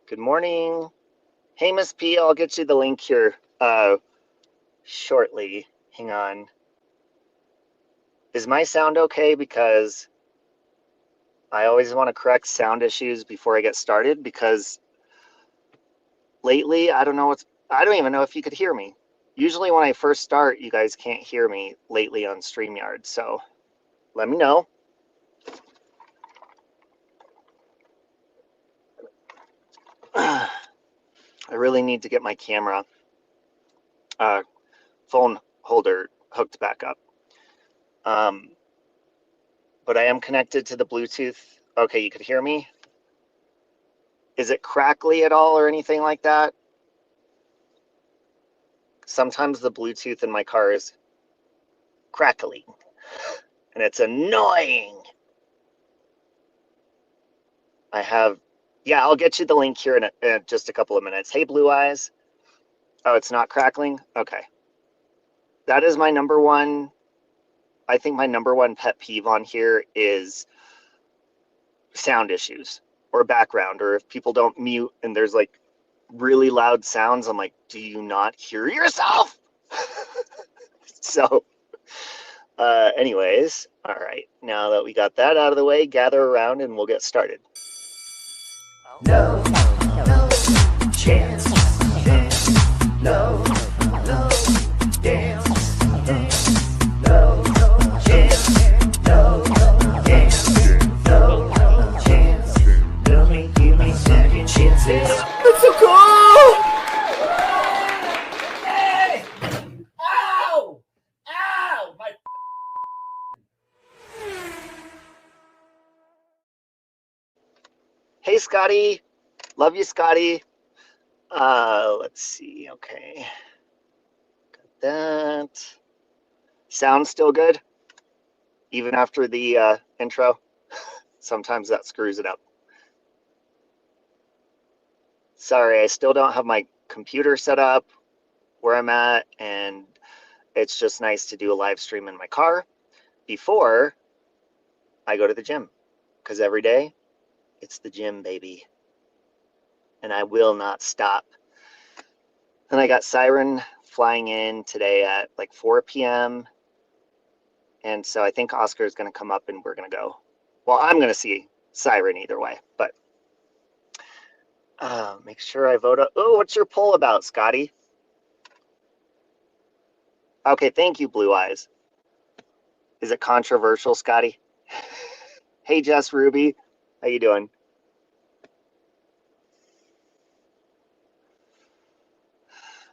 Good morning. Hey, Miss P, I'll get you the link here shortly. Hang on. Is my sound okay? Because I always want to correct sound issues before I get started, because lately, I don't even know if you could hear me. Usually when I first start, you guys can't hear me lately on StreamYard, so let me know. I really need to get my camera phone holder hooked back up. But I am connected to the Bluetooth. Okay, you could hear me. Is it crackly at all or anything like that? Sometimes the Bluetooth in my car is crackly, and it's annoying. Yeah, I'll get you the link here in just a couple of minutes. Hey, Blue Eyes. Oh, it's not crackling? Okay. That is my number one. I think my number one pet peeve on here is sound issues or background, or if people don't mute and there's like really loud sounds. I'm like, do you not hear yourself? So anyways, all right, now that we got that out of the way, gather around and we'll get started. No chance, no dance, no chance, no dance, no chance. Don't give me second chances. It's so cool! Hey! Ow! Ow! My Hey, Scotty. Love you, Scotty. Let's see. Okay. Got that. Sound still good? Even after the intro? Sometimes that screws it up. Sorry, I still don't have my computer set up where I'm at, and it's just nice to do a live stream in my car before I go to the gym, because every day it's the gym, baby, and I will not stop. And I got Siren flying in today at like 4 p.m. And so I think Oscar is going to come up and we're going to go. Well, I'm going to see Siren either way, but make sure I vote. Oh, what's your poll about, Scotty? Okay, thank you, Blue Eyes. Is it controversial, Scotty? Hey, Jess Ruby, how you doing?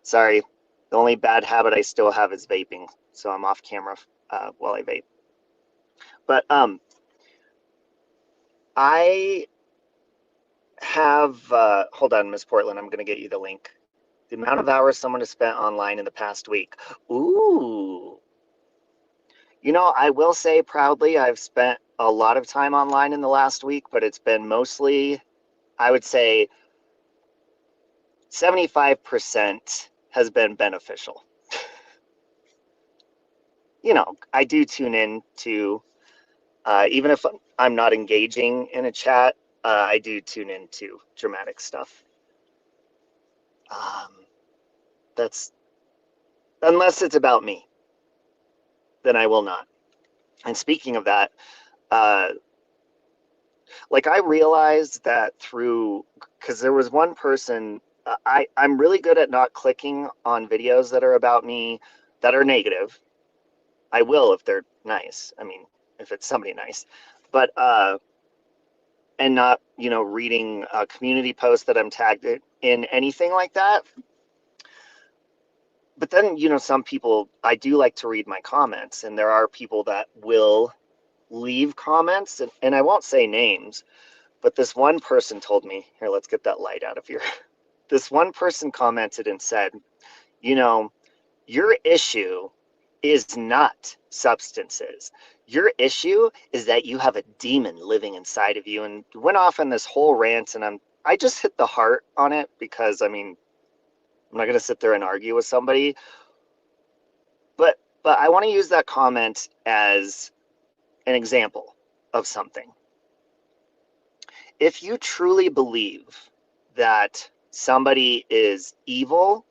Sorry, the only bad habit I still have is vaping, so I'm off camera while I vape. But I have, hold on, Miss Portland, I'm going to get you the link. The amount of hours someone has spent online in the past week. Ooh. You know, I will say proudly, I've spent a lot of time online in the last week, but it's been mostly, I would say, 75% has been beneficial. You know, I do tune in to, even if I'm not engaging in a chat, I do tune into dramatic stuff. That's, unless it's about me, then I will not. And speaking of that, like I realized that through, because there was one person, I'm really good at not clicking on videos that are about me that are negative. I will if they're nice. I mean, if it's somebody nice, but and not, you know, reading a community post that I'm tagged in, anything like that. But then, you know, some people, I do like to read my comments, and there are people that will leave comments, and I won't say names, but this one person told me, here, let's get that light out of here. This one person commented and said, you know, your issue is not substances. Your issue is that you have a demon living inside of you, and went off on this whole rant, and I just hit the heart on it, because I mean, I'm not going to sit there and argue with somebody, but I want to use that comment as an example of something. If you truly believe that somebody is evil,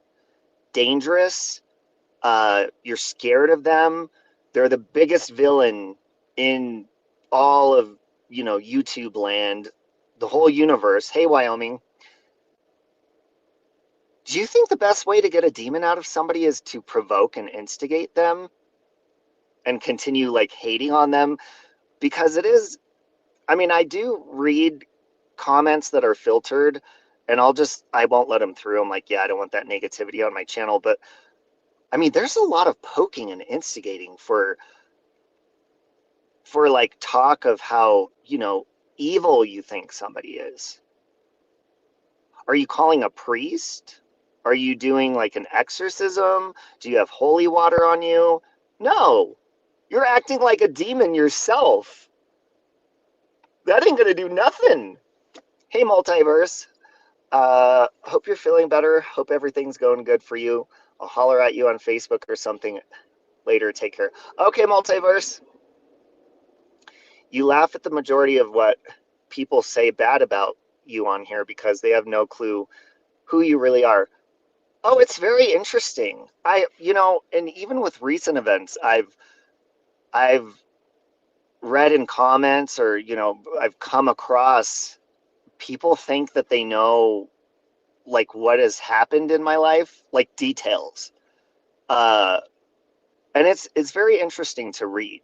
dangerous, you're scared of them, they're the biggest villain in all of, YouTube land, the whole universe. Hey, Wyoming, do you think the best way to get a demon out of somebody is to provoke and instigate them and continue like hating on them? Because it is, I mean, I do read comments that are filtered, and I won't let them through. I'm like, yeah, I don't want that negativity on my channel. But I mean, there's a lot of poking and instigating for like talk of how, evil you think somebody is. Are you calling a priest? Are you doing like an exorcism? Do you have holy water on you? No, you're acting like a demon yourself. That ain't gonna do nothing. Hey, multiverse. Hope you're feeling better. Hope everything's going good for you. I'll holler at you on Facebook or something later. Take care. Okay, multiverse. You laugh at the majority of what people say bad about you on here because they have no clue who you really are. Oh, it's very interesting. And even with recent events, I've read in comments, or, I've come across people think that they know like what has happened in my life, like details. And it's very interesting to read.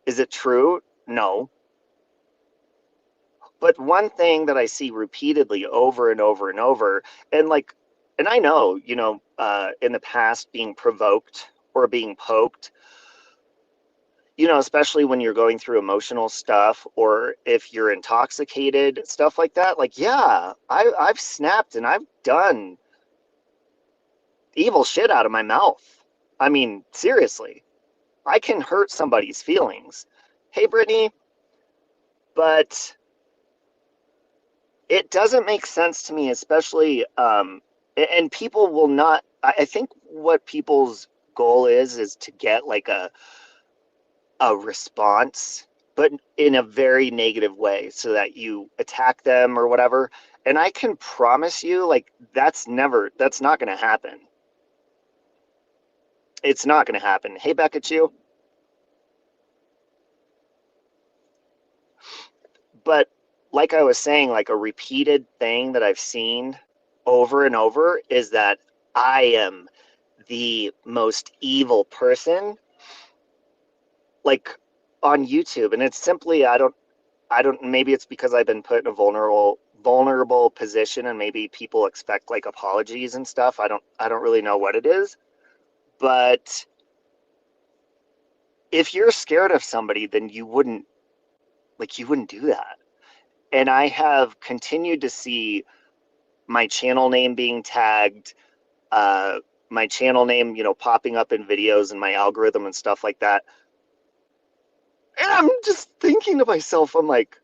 Is it true? No. But one thing that I see repeatedly over and over and over, and I know, in the past, being provoked or being poked, especially when you're going through emotional stuff, or if you're intoxicated, stuff like that. Like, yeah, I've snapped and I've done evil shit out of my mouth. I mean, seriously, I can hurt somebody's feelings. Hey, Brittany, but it doesn't make sense to me, especially, and people will not, I think what people's goal is to get like a response, but in a very negative way, so that you attack them or whatever. And I can promise you, like, that's not going to happen. It's not going to happen. Hey, Becca Chu. But like I was saying, like a repeated thing that I've seen over and over is that I am the most evil person, like, on YouTube. And it's simply, I don't, maybe it's because I've been put in a vulnerable position, and maybe people expect like apologies and stuff. I don't really know what it is. But if you're scared of somebody, then you wouldn't do that. And I have continued to see my channel name being tagged, my channel name, popping up in videos and my algorithm and stuff like that. And I'm just thinking to myself, I'm like,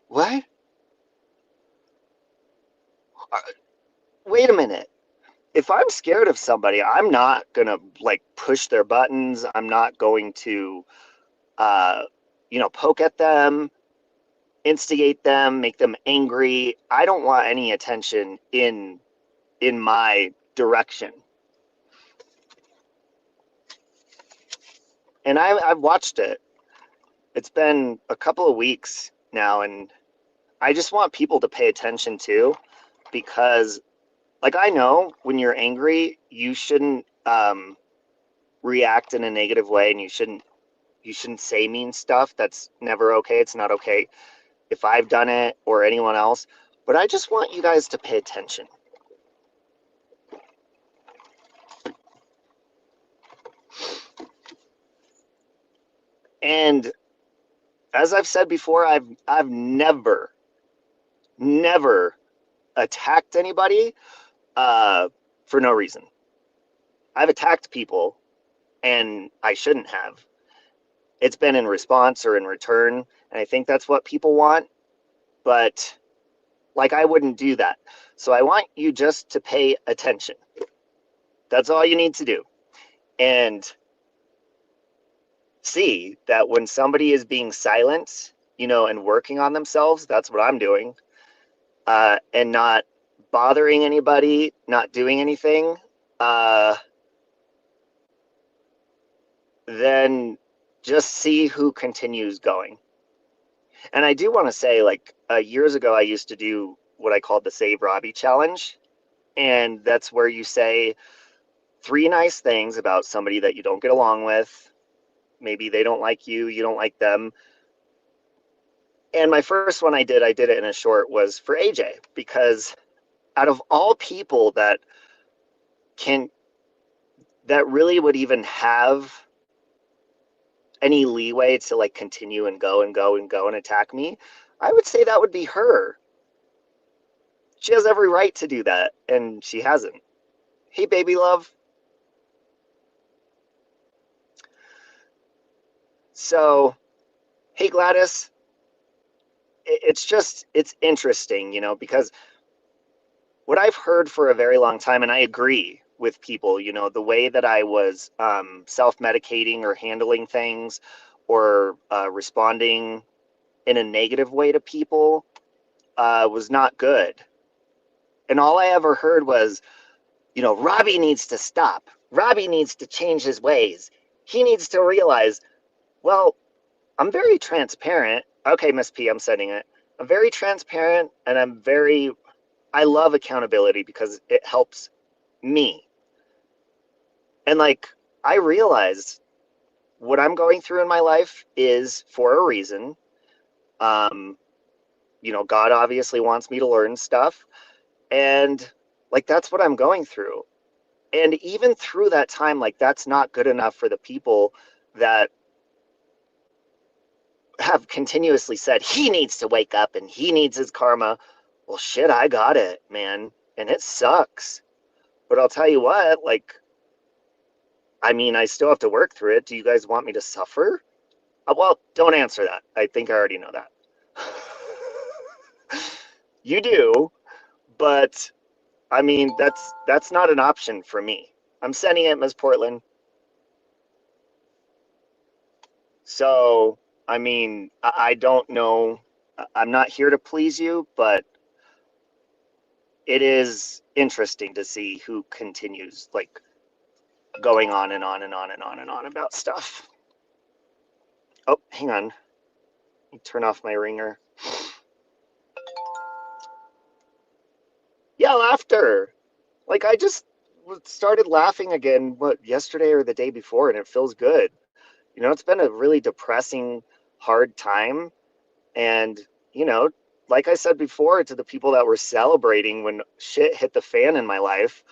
what? Wait a minute. If I'm scared of somebody, I'm not going to like push their buttons. I'm not going to, poke at them, instigate them, make them angry. I don't want any attention in my direction. And I've watched it. It's been a couple of weeks now, and I just want people to pay attention too, because like, I know when you're angry, you shouldn't react in a negative way, and you shouldn't say mean stuff. That's never okay. It's not okay if I've done it or anyone else. But I just want you guys to pay attention. And as I've said before, I've never attacked anybody for no reason. I've attacked people, and I shouldn't have. It's been in response or in return, and I think that's what people want. But like, I wouldn't do that. So I want you just to pay attention. That's all you need to do. And see that when somebody is being silent, and working on themselves, that's what I'm doing. and not bothering anybody, not doing anything, then just see who continues going. And I do want to say, like, years ago, I used to do what I called the Save Robbie Challenge. And that's where you say 3 nice things about somebody that you don't get along with. Maybe they don't like you, you don't like them. And my first one I did it in a short, was for AJ, because out of all people that really would even have any leeway to like continue and go and go and go and attack me, I would say that would be her. She has every right to do that, and she hasn't. Hey, baby love. So, hey, Gladys. It's interesting, you know, because what I've heard for a very long time, and I agree with people, you know, the way that I was self-medicating or handling things, or responding in a negative way to people, was not good. And all I ever heard was, you know, Robbie needs to stop. Robbie needs to change his ways. He needs to realize, well, I'm very transparent. Okay, Miss P, I'm sending it. I'm very transparent, and I love accountability because it helps me. And like, I realize what I'm going through in my life is for a reason. You know, God obviously wants me to learn stuff. And like, that's what I'm going through. And even through that time, like, that's not good enough for the people that have continuously said he needs to wake up and he needs his karma. Well, shit, I got it, man. And it sucks. But I'll tell you what, like, I mean, I still have to work through it. Do you guys want me to suffer? Well, don't answer that. I think I already know that. You do, but I mean, that's not an option for me. I'm sending it, Ms. Portland. So, I mean, I don't know. I'm not here to please you, but it is interesting to see who continues, like, going on and on and on and on and on about stuff. Oh, hang on. Let me turn off my ringer. Yeah, laughter. Like, I just started laughing again, yesterday or the day before, and it feels good. You know, it's been a really depressing, hard time. And, you know, like I said before to the people that were celebrating when shit hit the fan in my life,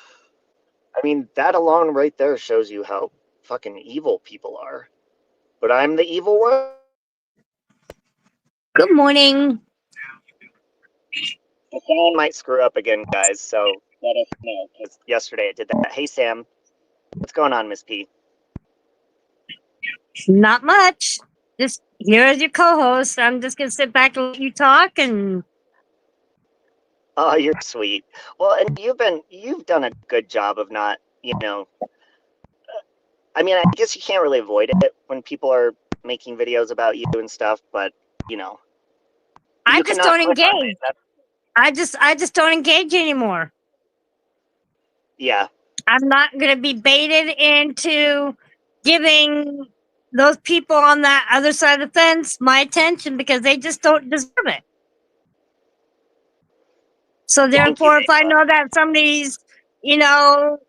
I mean, that alone right there shows you how fucking evil people are. But I'm the evil one. Good morning. The phone might screw up again, guys, so let us know, because yesterday it did that. Hey, Sam. What's going on, Miss P? Not much. Just here as your co-host. I'm just gonna sit back and let you talk. And Oh, you're sweet. Well, and you've done a good job of not, you know, I mean, I guess you can't really avoid it when people are making videos about you and stuff, but, you know, I you just cannot don't click on engage. it. I just don't engage anymore. Yeah, I'm not gonna be baited into giving those people on that other side of the fence my attention because they just don't deserve it. So thank you, therefore, if I Bigfoot. know that somebody's,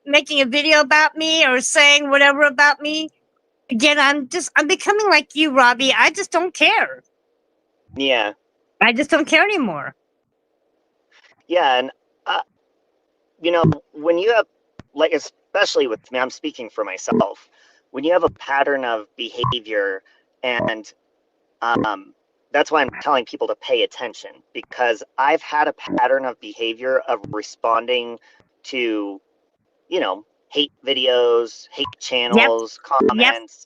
making a video about me or saying whatever about me, again, I'm becoming like you, Robbie. I just don't care. Yeah, I just don't care anymore. yeah, and, you know, when you have, like, especially with me, I'm speaking for myself, when you have a pattern of behavior, and that's why I'm telling people to pay attention, because I've had a pattern of behavior of responding to, you know, hate videos, hate Yep, channels, yep, comments,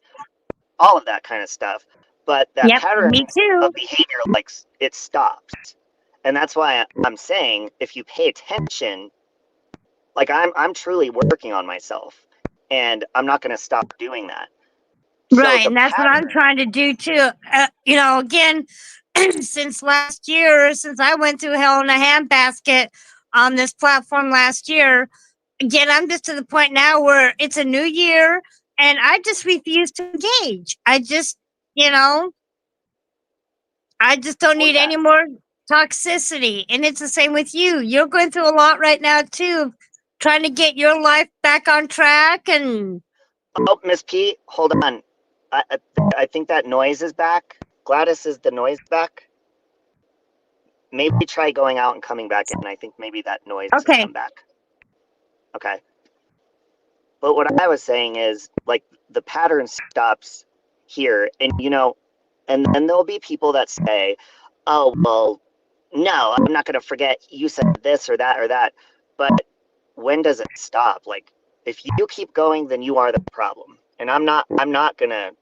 all of that kind of stuff. But that yep. pattern Me too. of behavior, like, it stops. And that's why I'm saying, if you pay attention, like, I'm truly working on myself, and I'm not going to stop doing that. So Right, the and that's what I'm pattern, trying to do too. Again, since last year, since I went through hell in a handbasket on this platform last year. Again, I'm just to the point now where it's a new year and I just refuse to engage. I just, you know, I just don't need any more toxicity. And it's the same with you. You're going through a lot right now too, trying to get your life back on track. And Oh, Miss P, hold on. I think that noise is back. Gladys, is the noise back? Maybe try going out and coming back in. I think maybe that noise has okay, come back. Okay. But what I was saying is, like, the pattern stops here. And, and then there'll be people that say, oh, well, no, I'm not going to forget you said this or that or that. But when does it stop? Like, if you keep going, then you are the problem. And I'm not going to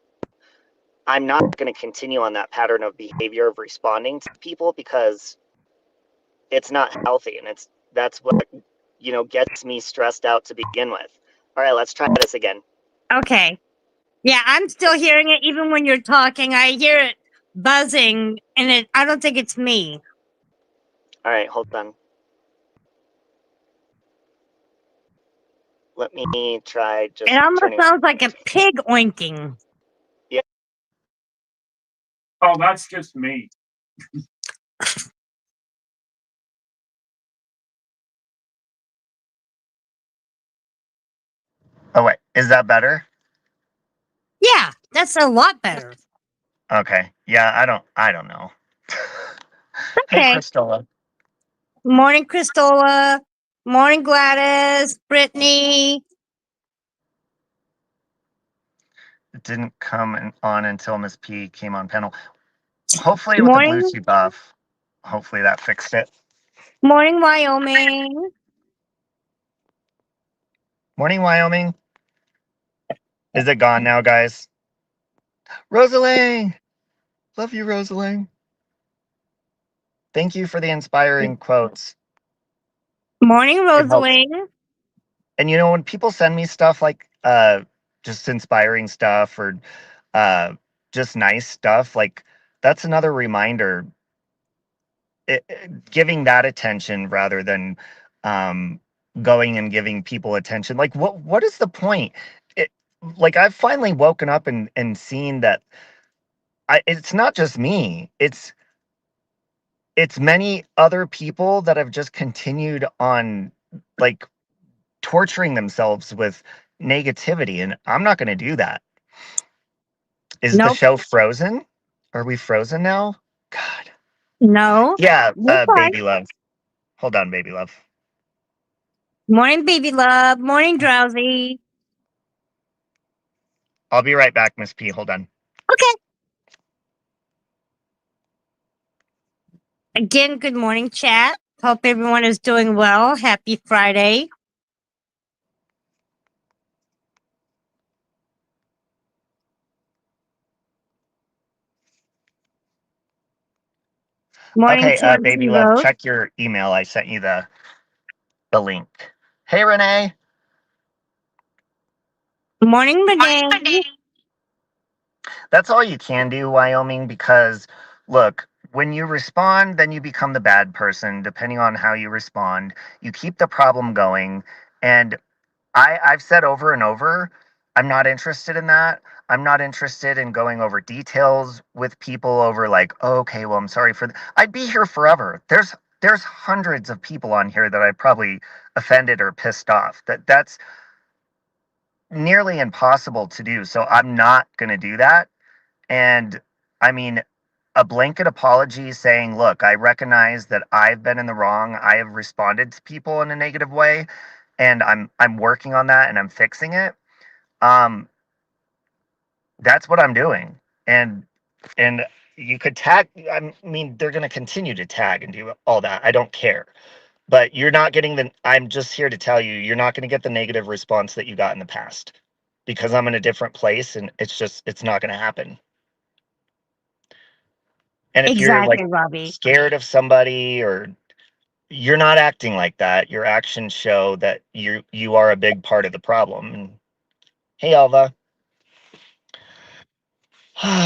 continue on that pattern of behavior of responding to people, because it's not healthy. And that's what, gets me stressed out to begin with. All right, let's try this again. okay. Yeah, I'm still hearing it even when you're talking. I hear it buzzing and I don't think it's me. All right, hold on. Let me try just It almost turning. sounds like a pig oinking. Oh, that's just me. Oh wait, is that better? Yeah, that's a lot better. Okay. Yeah, I don't know. Hey, Okay. Christola. Morning, Christola. Morning, Gladys. Brittany. It didn't come on until Miss P came on panel. Hopefully with the Morning. Bluetooth buff, hopefully that fixed it. Morning, Wyoming. Morning, Wyoming. Is it gone now, guys? Rosalie! Love you, Rosalie. Thank you for the inspiring quotes. Morning, It helps. Rosalie. And when people send me stuff like just inspiring stuff or just nice stuff, like, that's another reminder, giving that attention rather than going and giving people attention. Like, what is the point? Like, I've finally woken up and seen that it's not just me. It's many other people that have just continued on, like, torturing themselves with negativity, and I'm not going to do that. Is the Nope. show frozen? Are we frozen now? God. No. Yeah, You're fine. baby love. Hold on, baby love. Morning, baby love. Morning, drowsy. I'll be right back, Miss P. Hold on. Okay. Again, good morning, chat. Hope everyone is doing well. Happy Friday. Morning, Okay, baby Chancey love, Rose. check your email. I sent you the link. Hey, Renee. Morning, Renee. That's all you can do, Wyoming, because, look, when you respond, then you become the bad person, depending on how you respond. You keep the problem going. And I've said over and over, I'm not interested in that. I'm not interested in going over details with people over, like, oh, okay, well, I'm sorry for I'd be here forever. There's hundreds of people on here that I probably offended or pissed off. That's nearly impossible to do. So I'm not going to do that. And I mean, a blanket apology saying, look, I recognize that I've been in the wrong. I have responded to people in a negative way, and I'm working on that and I'm fixing it. That's what I'm doing. And you could tag, I mean, they're going to continue to tag and do all that. I don't care. But you're not getting I'm just here to tell you, you're not going to get the negative response that you got in the past, because I'm in a different place, and it's not going to happen. And if you're, like, Exactly, Robbie. scared of somebody, or you're not acting like that, your actions show that you are a big part of the problem. And hey, Alva.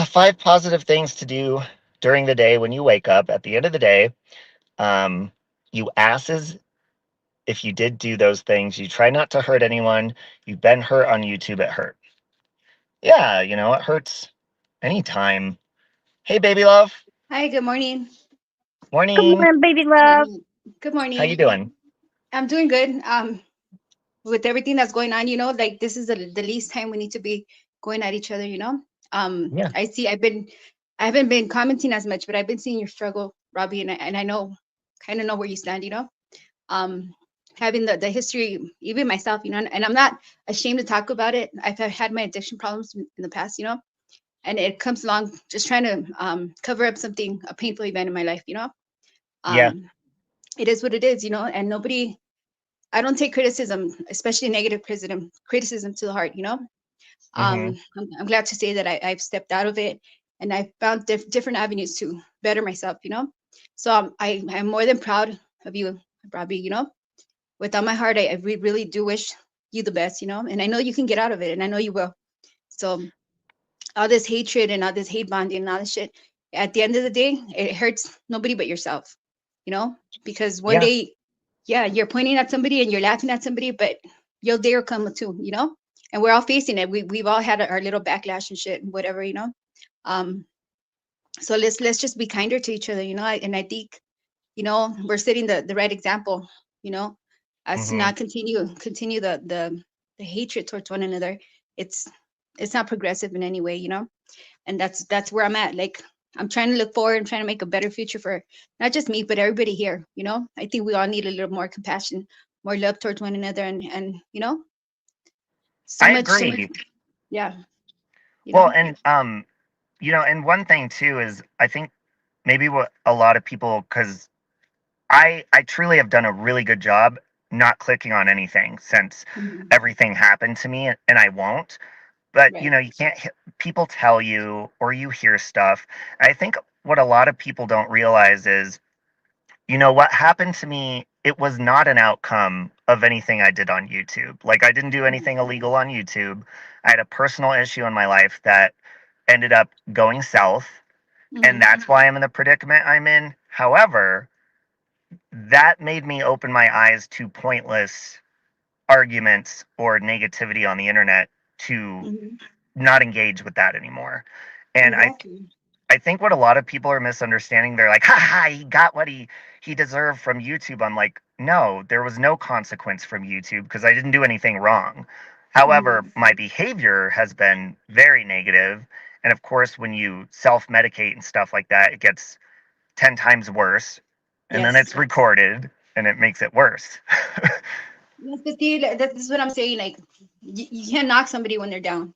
5 positive things to do during the day when you wake up, at the end of the day, you asses, if you did do those things, you try not to hurt anyone. You've been hurt on YouTube, it hurt. Yeah, it hurts anytime. Hey, baby love. Hi, good morning. Good Morning. morning, baby love. Good How you morning. doing? I'm doing good. With everything that's going on, like this is the least time we need to be going at each other, Yeah. I haven't been commenting as much, but I've been seeing your struggle, Robbie, and I kind of know where you stand, having the history, even myself, and I'm not ashamed to talk about it. I've had my addiction problems in the past, and it comes along just trying to cover up a painful event in my life, Yeah. it is what it is, and I don't take criticism, especially negative criticism to the heart, Hmm. I'm glad to say that I've stepped out of it and I found different avenues to better myself, so I'm more than proud of you, Robbie, with all my heart, I really do wish you the best, and I know you can get out of it and I know you will. So all this hatred and all this hate bonding and all this shit, at the end of the day, it hurts nobody but yourself, because one Yeah. day, yeah, you're pointing at somebody and you're laughing at somebody, but your day will come too, and we're all facing it. We've all had our little backlash and shit and whatever, um so let's just be kinder to each other, and I think, we're setting the right example, as to Hmm. not continue the hatred towards one another. it's it's not progressive in any way, and that's where I'm at. Like, I'm trying to look forward and trying to make a better future for not just me but everybody here. I think we all need a little more compassion, more love towards one another, and so I much, agree. yeah, you Well, know and and one thing too is I think maybe what a lot of people, because I truly have done a really good job not clicking on anything since Mhm. everything happened to me, and I won't. But Right. you can't. People tell you, or you hear stuff. I think what a lot of people don't realize is, what happened to me. It was not an outcome of anything I did on YouTube. Like, I didn't do anything illegal on YouTube. I had a personal issue in my life that ended up going south, and Hmm. that's why I'm in the predicament I'm in. However, that made me open my eyes to pointless arguments or negativity on the internet, to Hmm. not engage with that anymore. And Exactly. I think what a lot of people are misunderstanding, they're like, ha ha, he got what he deserved from YouTube. I'm like, no, there was no consequence from YouTube because I didn't do anything wrong. However, Hmm. my behavior has been very negative. And of course, when you self medicate and stuff like that, it gets 10 times worse. And then Yes. it's recorded and it makes it worse. Yes, but see, that's what I'm saying. Like, you can't knock somebody when they're down.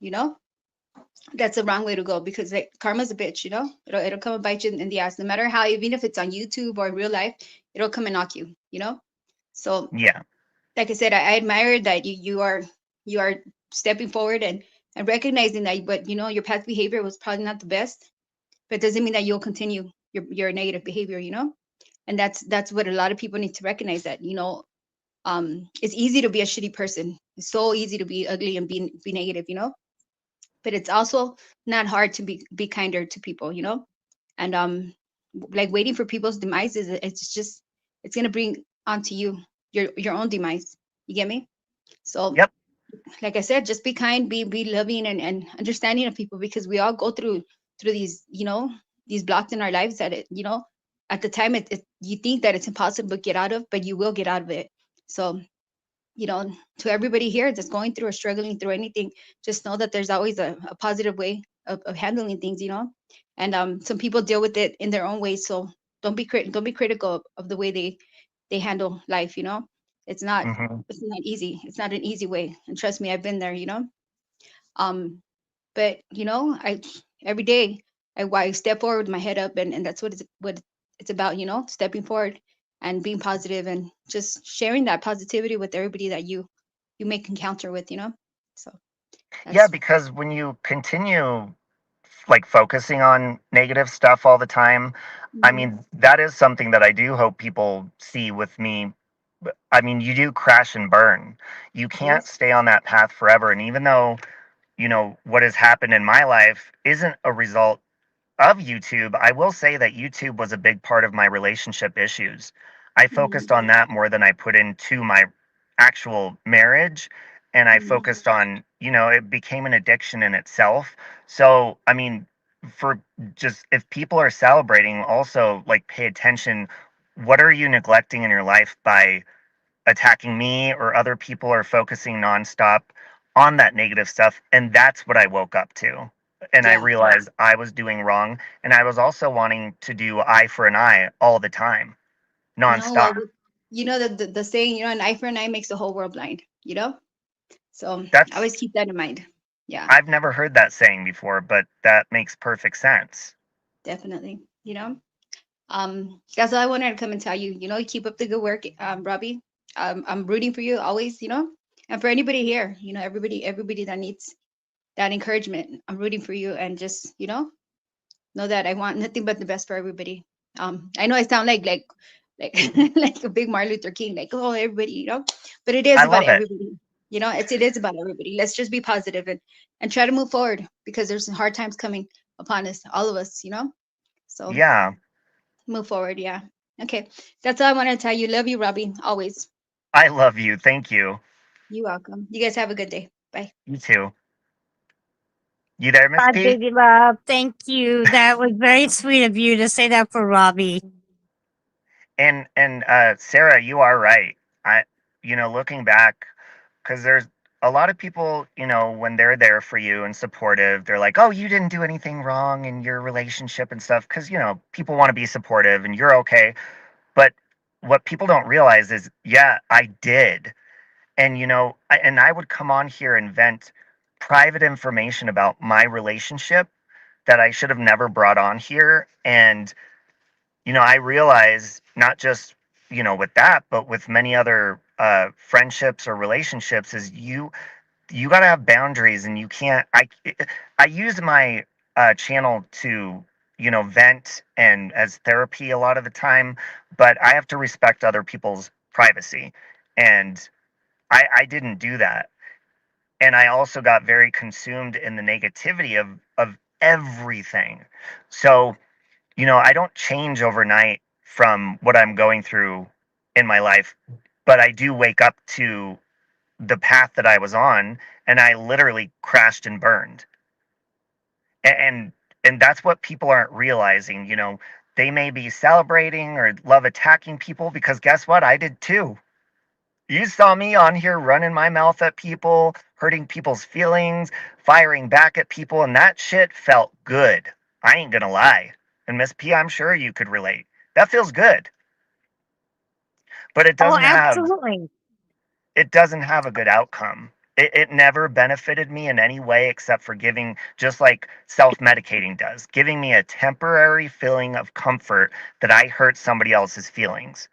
That's the wrong way to go, because like karma's a bitch. It'll come and bite you in the ass. No matter how, even if it's on YouTube or in real life, it'll come and knock you. So, Yeah. like I said, I admire that you are stepping forward and recognizing that, but your past behavior was probably not the best, but doesn't mean that you'll continue your negative behavior. And that's what a lot of people need to recognize, that it's easy to be a shitty person. It's so easy to be ugly and be negative, but it's also not hard to be kinder to people, and like waiting for people's demises, it's gonna bring onto you your own demise. You get me? So, Yep. like I said, just be kind, be loving and understanding of people, because we all go through these blocks in our lives that at the time you think that it's impossible to get out of, but you will get out of it. So, to everybody here that's going through or struggling through anything, just know that there's always a positive way of handling things, and some people deal with it in their own ways. So don't be critical of the way they handle life. It's not Hmm. it's not easy. It's not an easy way, and trust me, I've been there. Um but I every day I step forward with my head up, and that's what it's about, stepping forward and being positive and just sharing that positivity with everybody that you make encounter with, so Yeah, that's. because when you continue like focusing on negative stuff all the time, I Mhm. mean, that is something that I do hope people see with me. I mean, you do crash and burn. You can't Yes. stay on that path forever. And even though, what has happened in my life isn't a result of YouTube, I will say that YouTube was a big part of my relationship issues. I focused on that more than I put into my actual marriage. And I focused on, it became an addiction in itself. So, I mean, for just if people are celebrating, also like pay attention. What are you neglecting in your life by attacking me or other people or focusing nonstop on that negative stuff? And that's what I woke up to. And I Yeah. realized I was doing wrong. And I was also wanting to do eye for an eye all the time, No, well, nonstop. you know the saying, an eye for an eye makes the whole world blind. So I That's, always keep that in mind. Yeah, I've never heard that saying before, but that makes perfect sense. definitely. That's all I wanted to come and tell you. Keep up the good work, Robbie. I'm rooting for you always. And for anybody here, everybody that needs that encouragement, I'm rooting for you. And just know that I want nothing but the best for everybody. I know I sound like like a big Martin Luther King, like, oh, everybody, but it is I about love it. everybody. It is about everybody. Let's just be positive and try to move forward, because there's some hard times coming upon us, all of us. So Yeah, move forward. Yeah. Okay, that's all I want to tell you. Love you, Robbie, always. I love you. Thank you. You're welcome. You guys have a good day. Bye. You too. You there, Miss Bye, P? baby love. Thank you. That was very sweet of you to say that for Robbie. And Sarah, you are right. I, looking back, because there's a lot of people, when they're there for you and supportive, they're like, oh, you didn't do anything wrong in your relationship and stuff, because people want to be supportive and you're okay. But what people don't realize is, yeah, I did. And I would come on here and vent private information about my relationship that I should have never brought on here. And I realize not just, with that, but with many other friendships or relationships, is you got to have boundaries, and you can't. I use my channel to vent and as therapy a lot of the time, but I have to respect other people's privacy, and I didn't do that, and I also got very consumed in the negativity of everything. So I don't change overnight from what I'm going through in my life, but I do wake up to the path that I was on, and I literally crashed and burned. And and that's what people aren't realizing. They may be celebrating or love attacking people, because guess what? I did too. You saw me on here running my mouth at people, hurting people's feelings, firing back at people, and that shit felt good. I ain't gonna lie. And Miss P, I'm sure you could relate. That feels good. But Oh, absolutely. it doesn't have a good outcome. It never benefited me in any way except for giving, just like self-medicating does, giving me a temporary feeling of comfort that I hurt somebody else's feelings.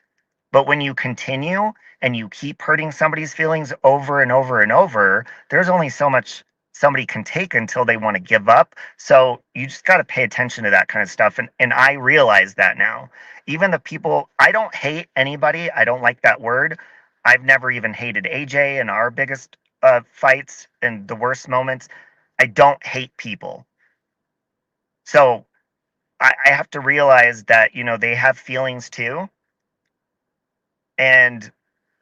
But when you continue and you keep hurting somebody's feelings over and over and over, there's only so much somebody can take until they want to give up. So you just got to pay attention to that kind of stuff. And I realize that now. Even the people, I don't hate anybody. I don't like that word. I've never even hated AJ in our biggest fights and the worst moments. I don't hate people. So I have to realize that, they have feelings too, and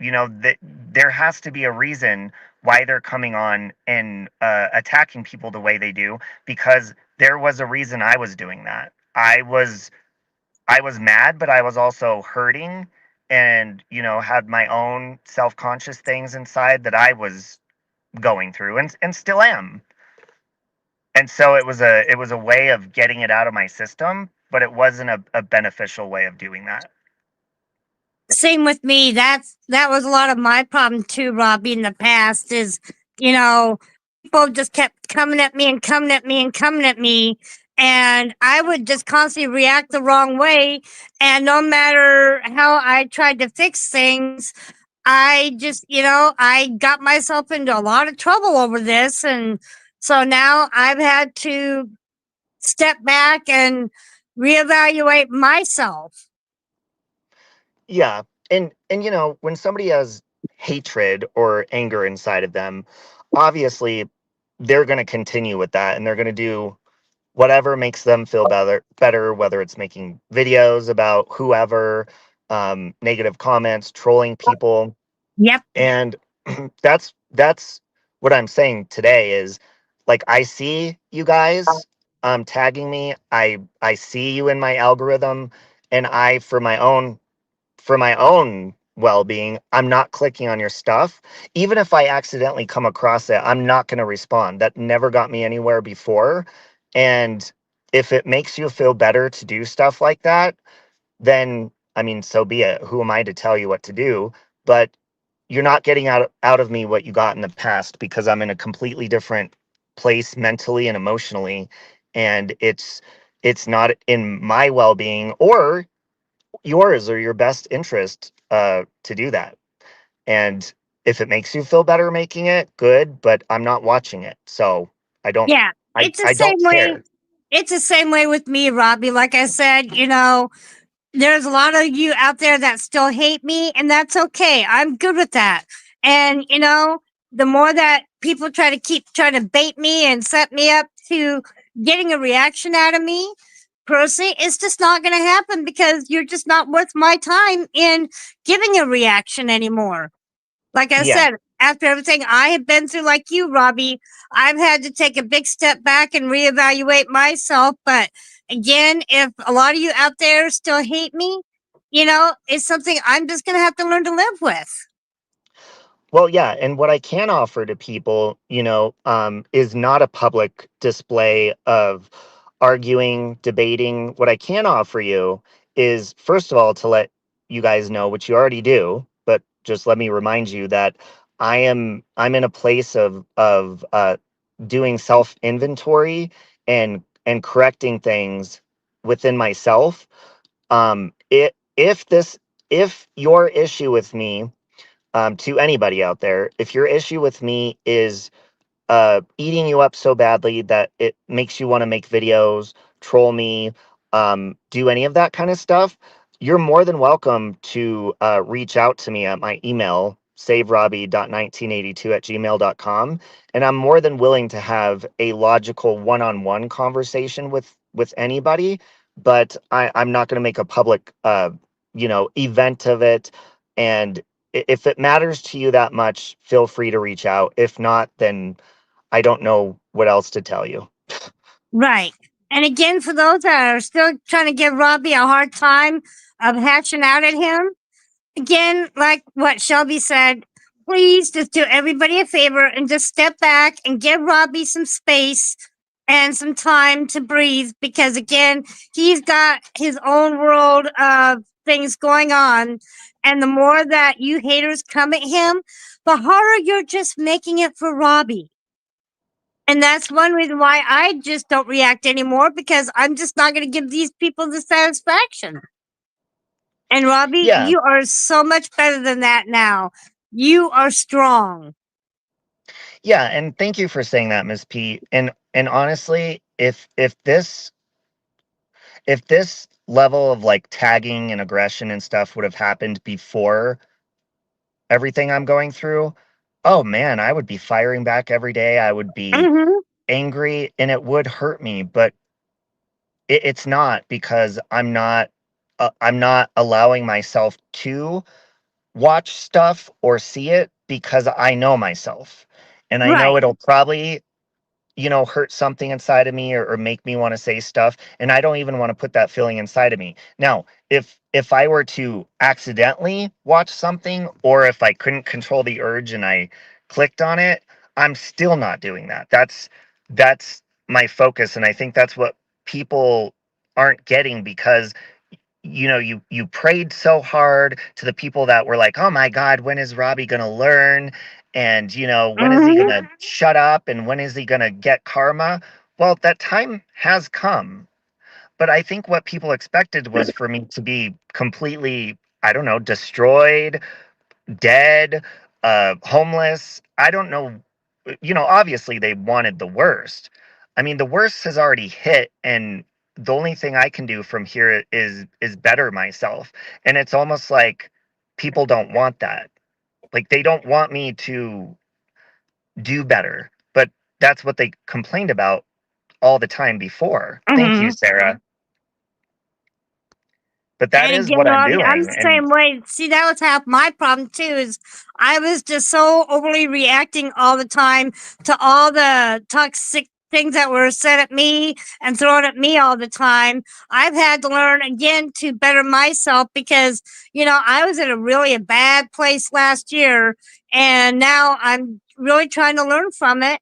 there has to be a reason why they're coming on and attacking people the way they do, because there was a reason I was doing that. I was mad, but I was also hurting, and had my own self-conscious things inside that I was going through, and still am. And so it was a way of getting it out of my system, but it wasn't a beneficial way of doing that. Same with me. That was a lot of my problem too, Robbie, in the past is, people just kept coming at me and coming at me and coming at me. And I would just constantly react the wrong way. And no matter how I tried to fix things, I just, I got myself into a lot of trouble over this. And so now I've had to step back and reevaluate myself. Yeah. And when somebody has hatred or anger inside of them, obviously they're going to continue with that, and they're going to do whatever makes them feel better, whether it's making videos about whoever, negative comments, trolling people. Yep. And that's what I'm saying today is, like, I see you guys tagging me. I see you in my algorithm, and I, for my own well-being, I'm not clicking on your stuff. Even if I accidentally come across it, I'm not going to respond. That never got me anywhere before. And if it makes you feel better to do stuff like that, then I mean, so be it. Who am I to tell you what to do? But you're not getting out of me what you got in the past, because I'm in a completely different place mentally and emotionally, and it's not in my well-being or yours or your best interest to do that. And if it makes you feel better making it, good, but I'm not watching it. So I don't Yeah. It's the I same don't way. care. It's the same way with me, Robbie. Like I said, there's a lot of you out there that still hate me, and that's okay. I'm good with that. And, the more that people try to keep trying to bait me and set me up to getting a reaction out of me, personally, it's just not going to happen because you're just not worth my time in giving a reaction anymore. Like I Yeah. said, after everything I have been through, like you, Robbie, I've had to take a big step back and reevaluate myself. But again, if a lot of you out there still hate me, it's something I'm just going to have to learn to live with. Well, yeah, and what I can offer to people, is not a public display of arguing, debating. What I can offer you is, first of all, to let you guys know, which you already do, but just let me remind you that I'm in a place of doing self inventory and correcting things within myself. If your issue with me, to anybody out there, if your issue with me is eating you up so badly that it makes you want to make videos, troll me, do any of that kind of stuff, you're more than welcome to reach out to me at my email, saverobbie.1982@gmail.com. And I'm more than willing to have a logical one-on-one conversation with anybody, but I'm not going to make a public, event of it. And if it matters to you that much, feel free to reach out. If not, then I don't know what else to tell you. Right. And again, for those that are still trying to give Robbie a hard time of hatching out at him, again, like what Shelby said, please just do everybody a favor and just step back and give Robbie some space and some time to breathe, because again, he's got his own world of things going on. And the more that you haters come at him, the harder you're just making it for Robbie. And that's one reason why I just don't react anymore, because I'm just not going to give these people the satisfaction. And Robbie, Yeah. you are so much better than that now. You are strong. Yeah, and thank you for saying that, Miss P. And honestly, if this level of like tagging and aggression and stuff would have happened before everything I'm going through, oh man, I would be firing back every day. I would be Mm-hmm. angry and it would hurt me, but it's not, because I'm not allowing myself to watch stuff or see it, because I know myself. And I know Right. it'll probably, hurt something inside of me, or make me want to say stuff. And I don't even want to put that feeling inside of me. Now, if I were to accidentally watch something, or if I couldn't control the urge and I clicked on it, I'm still not doing that. That's my focus. And I think that's what people aren't getting, because you prayed so hard to the people that were like, oh my God, when is Robbie gonna learn? And when is he Mm-hmm. gonna shut up, and when is he gonna get karma? Well, that time has come. But I think what people expected was for me to be completely, I don't know, destroyed, dead, homeless. I don't know. Obviously they wanted the worst. I mean, the worst has already hit, and the only thing I can do from here is better myself. And it's almost like people don't want that. Like, they don't want me to do better. But that's what they complained about all the time before. Thank you, Sarah. But that And is again, what I'm Robbie, I'm doing. the And same way. See, that was half my problem too. Is I was just so overly reacting all the time to all the toxic things that were said at me and thrown at me all the time. I've had to learn again to better myself because I was in a bad place last year, and now I'm really trying to learn from it.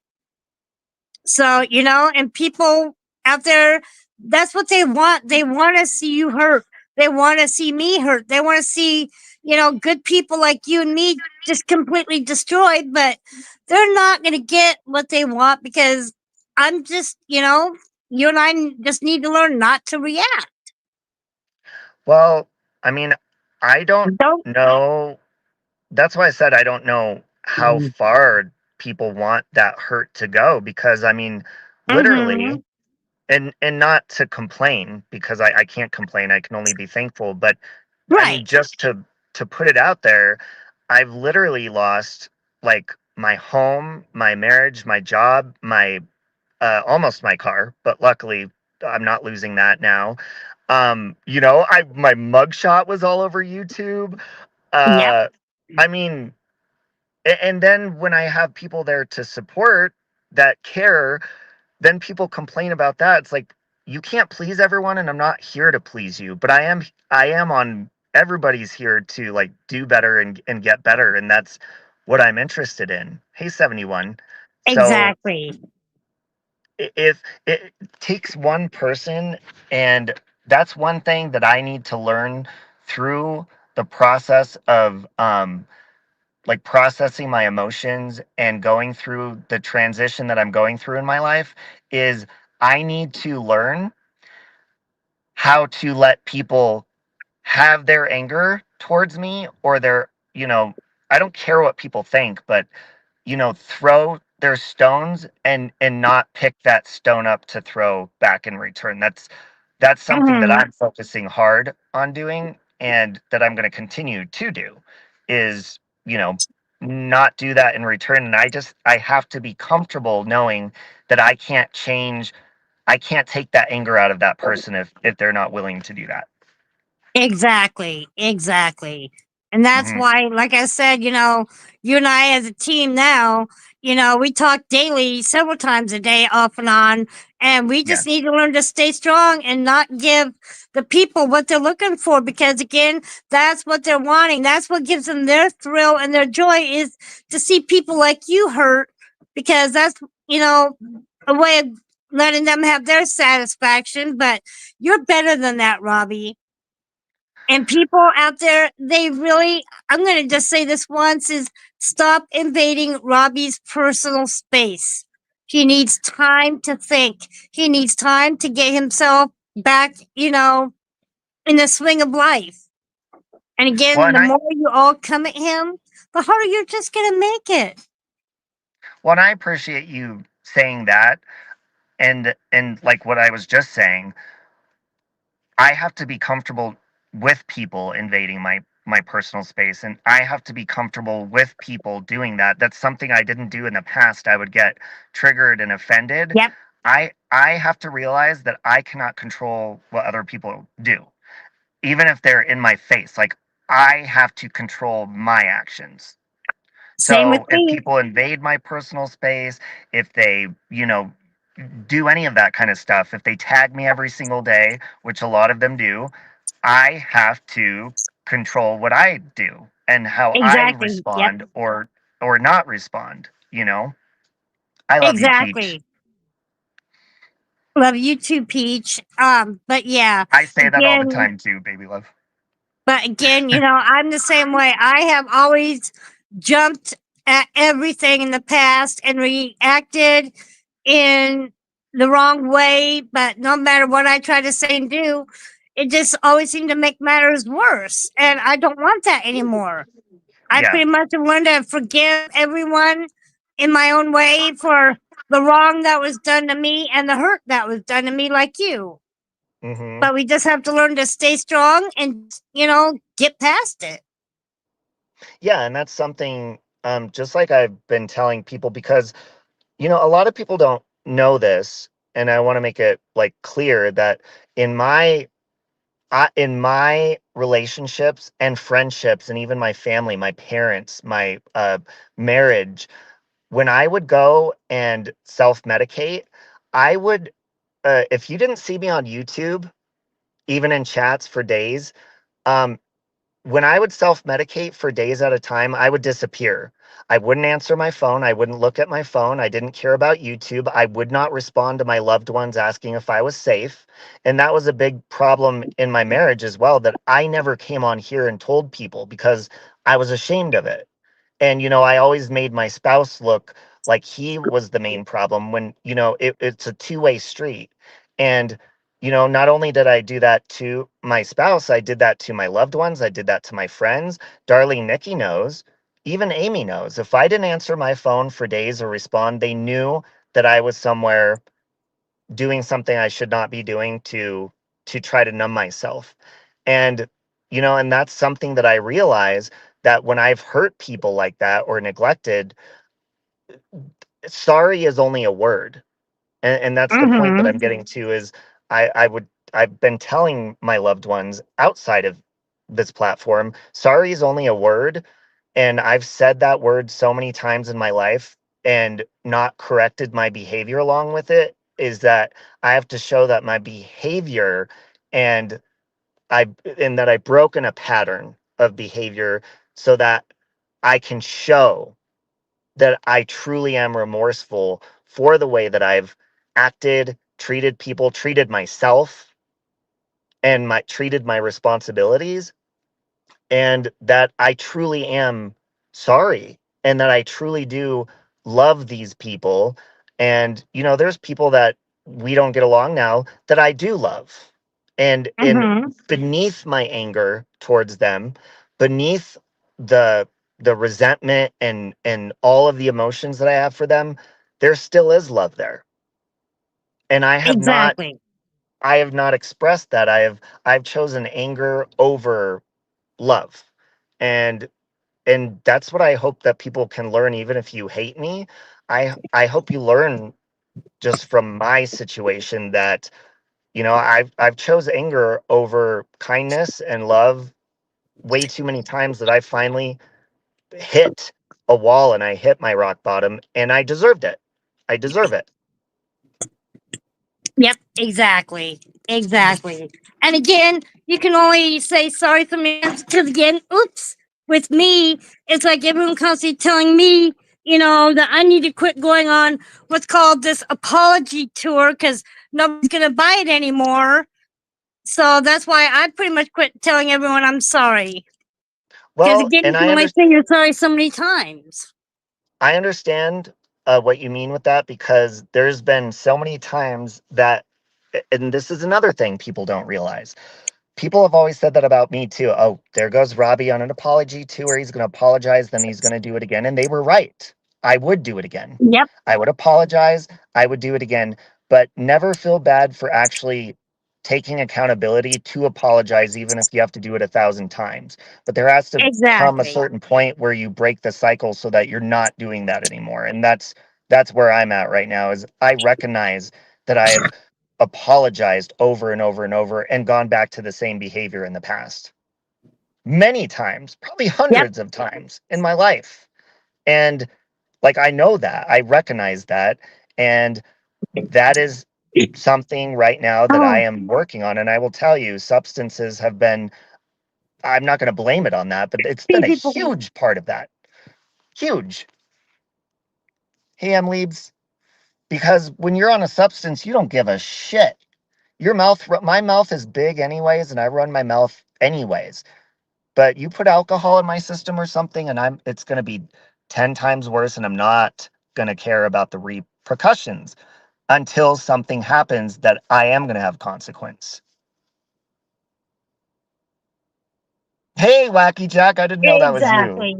So, and people out there, that's what they want. They want to see you hurt. They want to see me hurt. They want to see, good people like you and me just completely destroyed, but they're not going to get what they want because I'm just, you and I just need to learn not to react. well, I mean, I don't Don't. know. That's why I said I don't know how far people want that hurt to go, because I mean, Mm-hmm. literally, and not to complain, because I can't complain. I can only be thankful. But I mean, Right. just to put it out there, I've literally lost like my home, my marriage, my job, my almost my car, but luckily I'm not losing that now. I my mugshot was all over YouTube. Yep. Uh, I mean, and then when I have people there to support that care, then people complain about that. It's like, you can't please everyone, and I'm not here to please you, but I am on everybody's here to like do better and get better, and that's what I'm interested in. Hey, 71. So Exactly. if it takes one person, and that's one thing that I need to learn through the process of like processing my emotions and going through the transition that I'm going through in my life, is I need to learn how to let people have their anger towards me, or their, I don't care what people think, but throw their stones and not pick that stone up to throw back in return. That's something that Mm-hmm. I'm focusing hard on doing, and that I'm going to continue to do, is, not do that in return. And I have to be comfortable knowing that I can't take that anger out of that person if they're not willing to do that. Exactly, exactly. And that's Hmm. why, like I said, you and I as a team now, we talk daily, several times a day, off and on. And we just Yes. need to learn to stay strong and not give the people what they're looking for. Because again, that's what they're wanting. That's what gives them their thrill and their joy, is to see people like you hurt. Because that's, a way of letting them have their satisfaction. But you're better than that, Robbie. And people out there, I'm going to just say this once, is stop invading Robbie's personal space. He needs time to think. He needs time to get himself back, in the swing of life. And Well, again, and the I more you all come at him, the harder you're just going to make it. well, and I appreciate you saying that, and like what I was just saying, I have to be comfortable with people invading my personal space, and I have to be comfortable with people doing that. That's something I didn't do in the past. I would get triggered and offended. Yep. I have to realize that I cannot control what other people do, even if they're in my face. Like, I have to control my actions. Same with So if me. people invade my personal space, if they, do any of that kind of stuff, if they tag me every single day, which a lot of them do, I have to control what I do and how I Exactly. Yep. respond or not respond. I love you, Peach. Exactly. Love you too, Peach. But yeah, I say that all the again, time too, baby love. But again, I'm the same way. I have always jumped at everything in the past and reacted in the wrong way. But no matter what I try to say and do, it just always seemed to make matters worse. And I don't want that anymore. I Yeah. pretty much have learned to forgive everyone in my own way for the wrong that was done to me and the hurt that was done to me, like you. Hmm. But we just have to learn to stay strong and, get past it. Yeah, and that's something, just like I've been telling people, because a lot of people don't know this, and I want to make it like clear that in my relationships and friendships and even my family, my parents, my marriage, when I would go and self-medicate, I would if you didn't see me on YouTube, even in chats for days, um, when I would self-medicate for days at a time, I would disappear. I wouldn't answer my phone. I wouldn't look at my phone. I didn't care about YouTube. I would not respond to my loved ones asking if I was safe. And that was a big problem in my marriage as well, that I never came on here and told people because I was ashamed of it. And, I always made my spouse look like he was the main problem when, it's a two-way street. And, not only did I do that to my spouse, I did that to my loved ones. I did that to my friends. Darling Nikki knows, even Amy knows. If I didn't answer my phone for days or respond, they knew that I was somewhere doing something I should not be doing to try to numb myself. And and that's something that I realize, that when I've hurt people like that or neglected, sorry is only a word. And that's the point that Mm-hmm. I'm getting to is I've been telling my loved ones outside of this platform, sorry is only a word. And I've said that word so many times in my life and not corrected my behavior along with it, is that I have to show that my behavior and that I've broken a pattern of behavior so that I can show that I truly am remorseful for the way that I've acted, treated people, treated myself, and treated my responsibilities, and that I truly am sorry, and that I truly do love these people. And there's people that we don't get along now that I do love. And Mm-hmm. beneath my anger towards them, beneath the resentment and all of the emotions that I have for them, there still is love there. And Exactly. I have not expressed that. I've chosen anger over love. And that's what I hope that people can learn. Even if you hate me, I hope you learn just from my situation that I've chose anger over kindness and love way too many times, that I finally hit a wall and I hit my rock bottom, and I deserved it. I deserve it. Yep, exactly. Exactly. And again, you can only say sorry so many times because, again, oops, with me, it's like everyone constantly telling me, that I need to quit going on what's called this apology tour because nobody's going to buy it anymore. So that's why I pretty much quit telling everyone I'm sorry. Because, Well, again, you and can only say you're sorry so many times. I understand what you mean with that, because there's been so many times that, and this is another thing people don't realize. People have always said that about me too. Oh, there goes Robbie on an apology tour. He's going to apologize, then he's going to do it again. And they were right. I would do it again. Yep, I would apologize. I would do it again, but never feel bad for actually taking accountability to apologize, even if you have to do it 1,000 times. But there has to come a exactly. certain point where you break the cycle so that you're not doing that anymore. And that's where I'm at right now, is I recognize that I have apologized over and over and over and gone back to the same behavior in the past many times, probably Yep. hundreds of times in my life. And like, I know that, I recognize that. And that is something right now that I Oh, am working on. And I will tell you, substances have been, I'm not going to blame it on that, but it's been a people. huge part of that. Huge. Hey, M Leaves, because when you're on a substance, you don't give a shit. My mouth is big anyways, and I run my mouth anyways. But you put alcohol in my system or something, and it's going to be 10 times worse, and I'm not going to care about the repercussions until something happens that I am going to have consequence. Hey, Wacky Jack, I didn't know that was you. Exactly.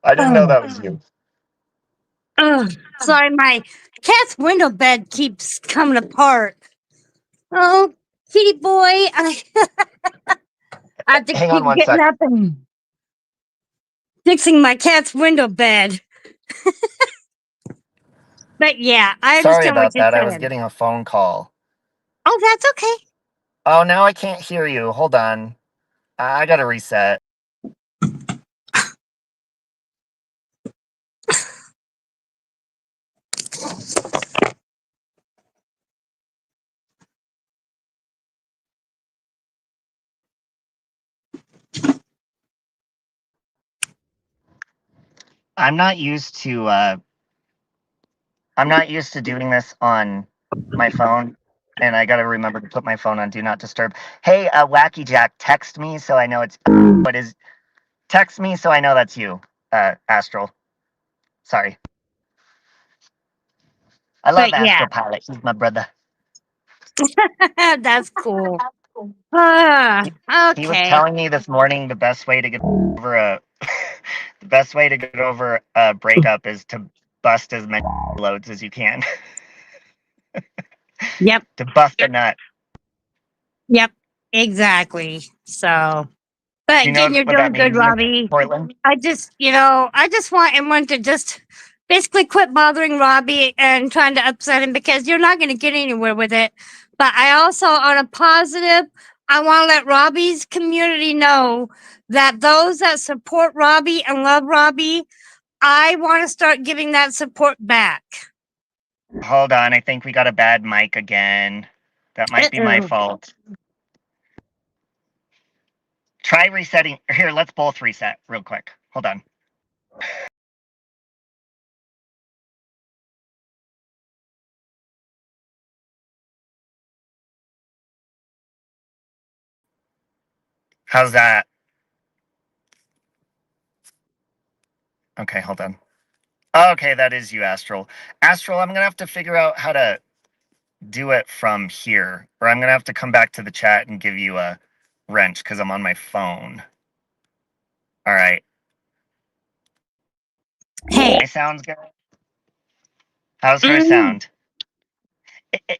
I didn't know Oh, that was you. oh, sorry, my cat's window bed keeps coming apart. Oh, kitty boy, I have to Hang on keep one getting sec. up and fixing my cat's window bed. But yeah, I Sorry understand what about you're that. I was saying. getting a phone call. Oh, that's okay. Oh, now I can't hear you. Hold on. I gotta reset. I'm not used to doing this on my phone, and I gotta remember to put my phone on Do Not Disturb. Hey, Wacky Jack, text me so I know it's text me so I know that's you, Astral. Sorry. I love But yeah, Astral Pilot. He's my brother. that's cool. Ah, He was okay. telling me this morning the best way to get over a the best way to get over a breakup is to bust as many loads as you can. Yep. To bust a nut. Yep. Exactly. So, but Do you know again, you're what that doing good, means in Robbie. Portland? I just want everyone to just basically quit bothering Robbie and trying to upset him because you're not going to get anywhere with it. But I also, on a positive, I want to let Robbie's community know that those that support Robbie and love Robbie, I want to start giving that support back. Hold on, I think we got a bad mic again. That might be my Uh-oh. fault. Try resetting. Here, let's both reset real quick. Hold on. How's that? Okay, hold on. Okay, that is you, Astral. Astral, I'm gonna have to figure out how to do it from here, or I'm gonna have to come back to the chat and give you a wrench because I'm on my phone. All right. Hey. My sounds good. How's her Mm, sound?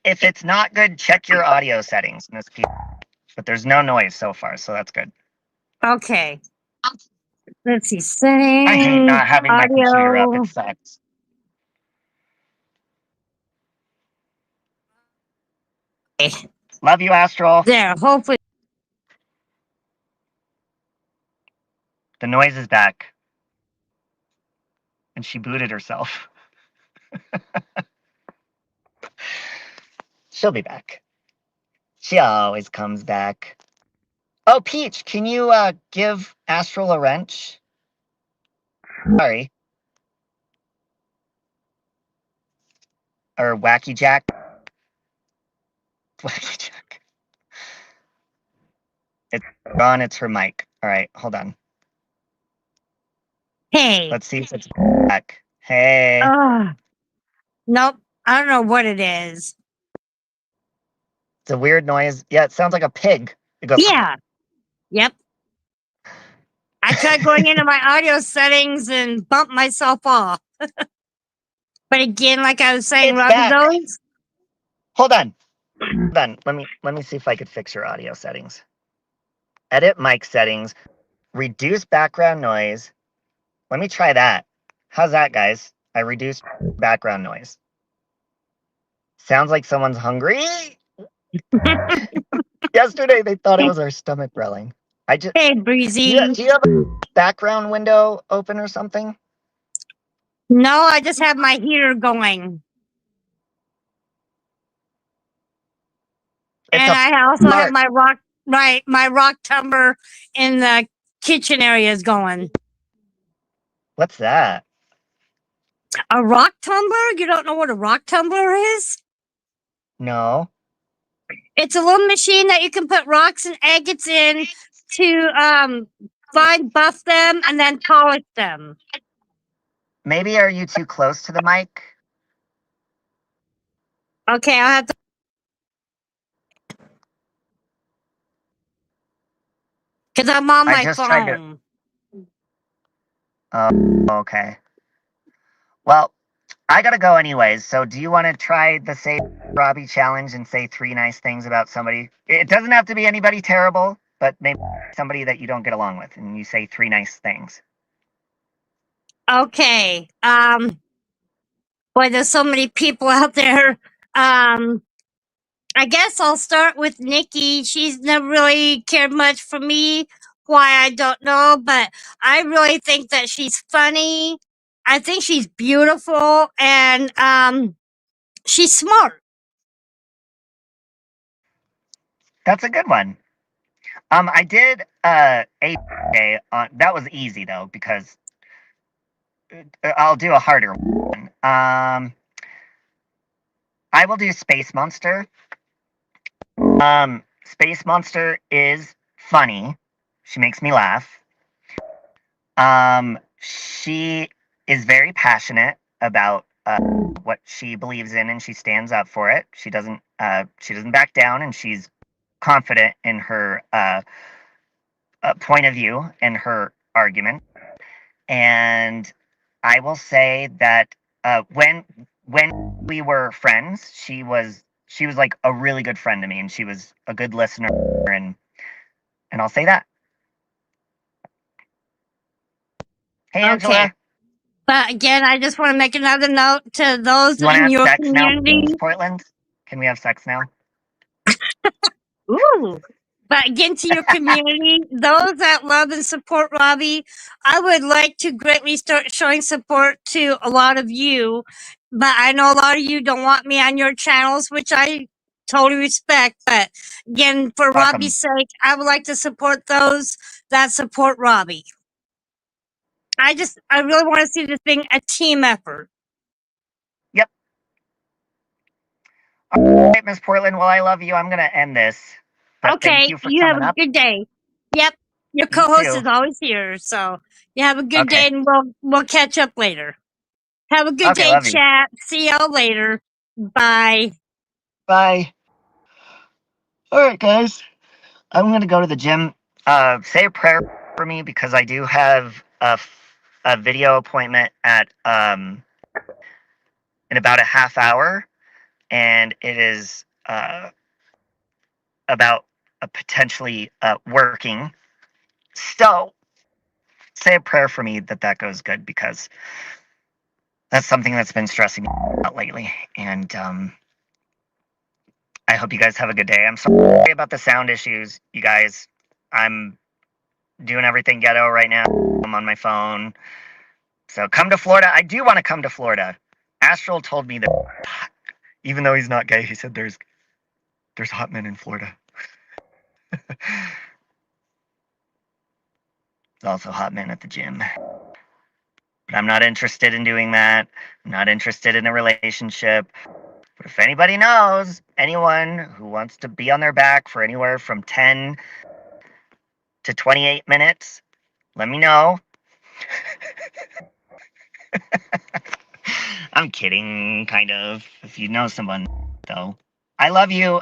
If it's not good, check your audio settings, Miss P. But there's no noise so far, so that's good. okay. Let's see. I hate Settings, not having my computer up. It audio. sucks. Love you, Astral. There. Hopefully. The noise is back. And she booted herself. She'll be back. She always comes back. Oh, Peach, can you give Astral a wrench? Sorry. Or Wacky Jack. Wacky Jack. It's gone. It's her mic. All right, hold on. Hey. Let's see if it's back. Hey. Nope. I don't know what it is. It's a weird noise. Yeah, it sounds like a pig. It goes. Yeah. Yep. I tried going into my audio settings and bumped myself off. But again, like I was saying, It's Robbie, back. those. Hold on. Hold on. Let me see if I could fix your audio settings. Edit mic settings. Reduce background noise. Let me try that. How's that, guys? I reduced background noise. Sounds like someone's hungry. Yesterday they thought it was our stomach growling. Hey, Breezy. Do you have a background window open or something? No, I just have my heater going. It's And a I also have fart. my rock tumbler in the kitchen areas going. What's that? A rock tumbler? You don't know what a rock tumbler is? No. It's a little machine that you can put rocks and agates in to fine buff them and then polish them. Maybe are you too close to the mic? Okay, I'll have to. Because I'm on I my just tried to. phone. Oh, okay. Well, I gotta go anyways. So, do you want to try the Say Robbie challenge and say 3 nice things about somebody? It doesn't have to be anybody terrible, but maybe somebody that you don't get along with, and you say 3 nice things. Okay. Boy, there's so many people out there. I guess I'll start with Nikki. She's never really cared much for me. Why, I don't know, but I really think that she's funny. I think she's beautiful, and she's smart. That's a good one. I did a on that was easy though because I'll do a harder one. I will do Space Monster. Space Monster is funny. She makes me laugh. She is very passionate about what she believes in, and she stands up for it. She doesn't back down, and she's confident in her point of view and her argument. And I will say that when we were friends, she was like a really good friend to me, and she was a good listener, and I'll say that. Hey, Angela. Okay. But again, I just want to make another note to those You want to in have your sex now, community. Portland? Can we have sex now? Ooh. But again, to your community, those that love and support Robbie, I would like to greatly start showing support to a lot of you. But I know a lot of you don't want me on your channels, which I totally respect. But again, for Welcome. Robbie's sake, I would like to support those that support Robbie. I really want to see this thing a team effort. Yep. All right, Miss Portland. Well, I love you. I'm gonna end this. But thank Okay, you for you have coming a up. good day. Yep, your You co-host too. is always here, so you have a good Okay. day, and we'll catch up later. Have a good Okay, day, love you. chat. See y'all later. Bye. Bye. All right, guys. I'm gonna go to the gym. Say a prayer for me because I do have a video appointment at in about a half hour, and it is about potentially working. So say a prayer for me that goes good because that's something that's been stressing me out lately. And I hope you guys have a good day. I'm sorry about the sound issues, you guys. I'm doing everything ghetto right now. I'm on my phone. So come to Florida. I do want to come to Florida. Astral told me that even though he's not gay, he said there's hot men in Florida. There's also hot men at the gym. But I'm not interested in doing that. I'm not interested in a relationship. But if anybody knows anyone who wants to be on their back for anywhere from 10 to 28 minutes, let me know. I'm kidding, kind of. If you know someone, though. I love you,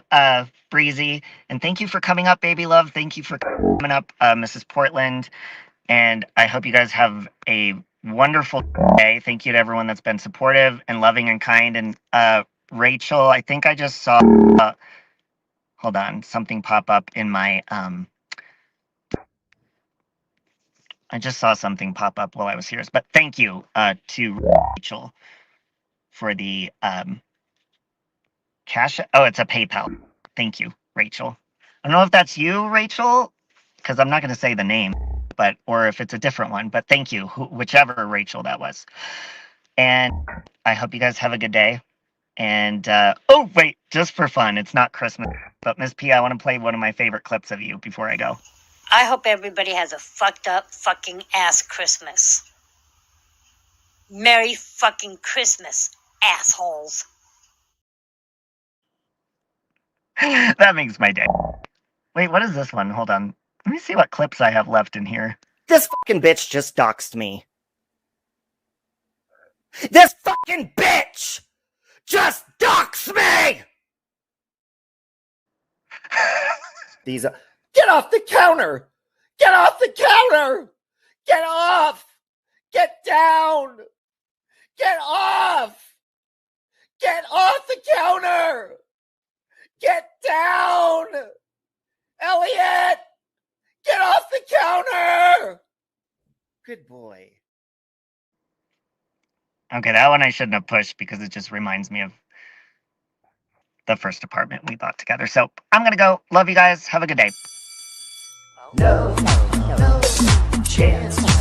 Breezy, and thank you for coming up, baby love. Thank you for coming up, Mrs. Portland, and I hope you guys have a wonderful day. Thank you to everyone that's been supportive and loving and kind. And Rachel, I think I just saw. Hold on, something pop up in my. I just saw something pop up while I was here. But thank you to Rachel for the cash. Oh, it's a PayPal. Thank you, Rachel. I don't know if that's you, Rachel, because I'm not going to say the name, but or if it's a different one. But thank you, whichever Rachel that was. And I hope you guys have a good day. And oh wait, just for fun, it's not Christmas, but Miss P, I want to play one of my favorite clips of you before I go. I hope everybody has a fucked up fucking ass Christmas. Merry fucking Christmas, assholes. That makes my day. Wait, what is this one? Hold on. Let me see what clips I have left in here. This fucking bitch just doxed me. This fucking bitch just doxed me! These are. Get off the counter! Get off the counter! Get off! Get down! Get off! Get off the counter! Get down! Elliot! Get off the counter! Good boy. Okay, that one I shouldn't have pushed because it just reminds me of the first apartment we bought together. So I'm gonna go. Love you guys. Have a good day. No chance.